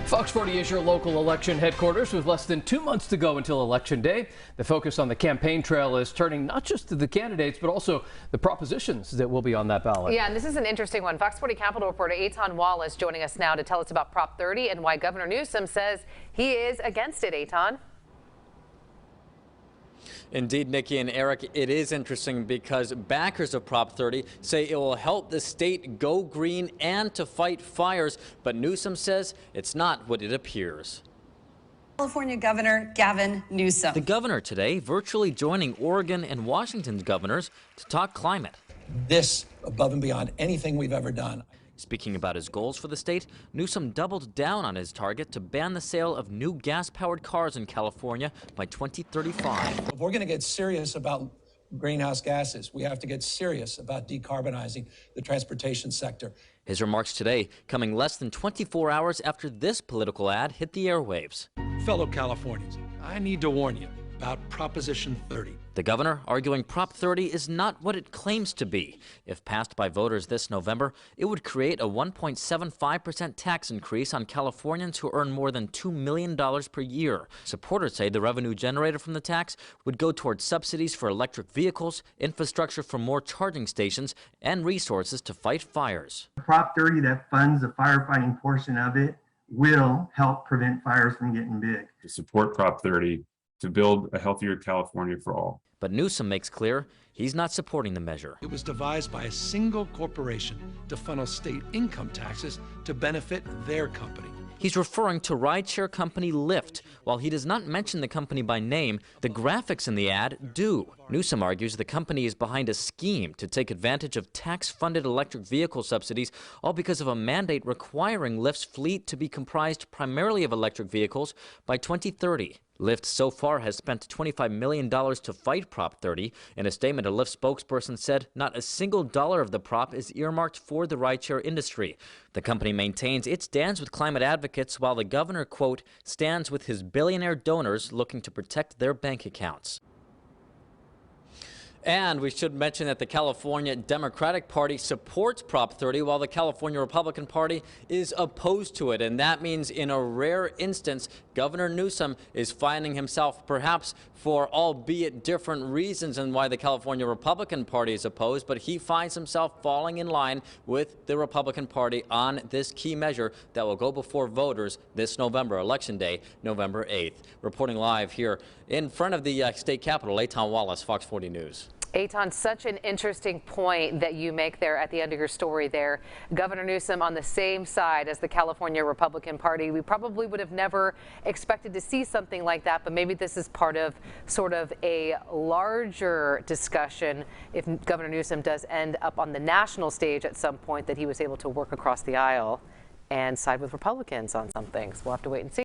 Fox 40 is your local election headquarters with less than 2 months to go until Election Day. The focus on the campaign trail is turning not just to the candidates, but also the propositions that will be on that ballot. Yeah, and this is an interesting one. Fox 40 Capitol reporter Eytan Wallace joining us now to tell us about Prop 30 and why Governor Newsom says he is against it. Eytan. Indeed, Nikki and Eric, it is interesting because backers of Prop 30 say it will help the state go green and to fight fires, but Newsom says it's not what it appears. California Governor Gavin Newsom. The governor today virtually joining Oregon and Washington's governors to talk climate. This above and beyond anything we've ever done. Speaking about his goals for the state, Newsom doubled down on his target to ban the sale of new gas-powered cars in California by 2035. If we're going to get serious about greenhouse gases, we have to get serious about decarbonizing the transportation sector. His remarks today coming less than 24 hours after this political ad hit the airwaves. Fellow Californians, I need to warn you about Proposition 30. The governor arguing Prop 30 is not what it claims to be. If passed by voters this November, it would create a 1.75% tax increase on Californians who earn more than $2 million per year. Supporters say the revenue generated from the tax would go towards subsidies for electric vehicles, infrastructure for more charging stations, and resources to fight fires. Prop 30 that funds the firefighting portion of it will help prevent fires from getting big. To support Prop 30, to build a healthier California for all. But Newsom makes clear he's not supporting the measure. It was devised by a single corporation to funnel state income taxes to benefit their company. He's referring to rideshare company Lyft. While he does not mention the company by name, the graphics in the ad do. Newsom argues the company is behind a scheme to take advantage of tax-funded electric vehicle subsidies, all because of a mandate requiring Lyft's fleet to be comprised primarily of electric vehicles by 2030. Lyft so far has spent $25 million to fight Prop 30. In a statement, a Lyft spokesperson said not a single dollar of the prop is earmarked for the rideshare industry. The company maintains it stands with climate advocates while the governor, quote, stands with his billionaire donors looking to protect their bank accounts. And we should mention that the California Democratic Party supports Prop 30 while the California Republican Party is opposed to it. And that means in a rare instance, Governor Newsom is finding himself perhaps for albeit different reasons and why the California Republican Party is opposed, but he finds himself falling in line with the Republican Party on this key measure that will go before voters this November, Election Day, November 8th. Reporting live here in front of the state capitol, Eytan Wallace, Fox 40 News. Eytan, such an interesting point that you make there at the end of your story there. Governor Newsom on the same side as the California Republican Party. We probably would have never expected to see something like that, but maybe this is part of sort of a larger discussion if Governor Newsom does end up on the national stage at some point, that he was able to work across the aisle and side with Republicans on some things. We'll have to wait and see.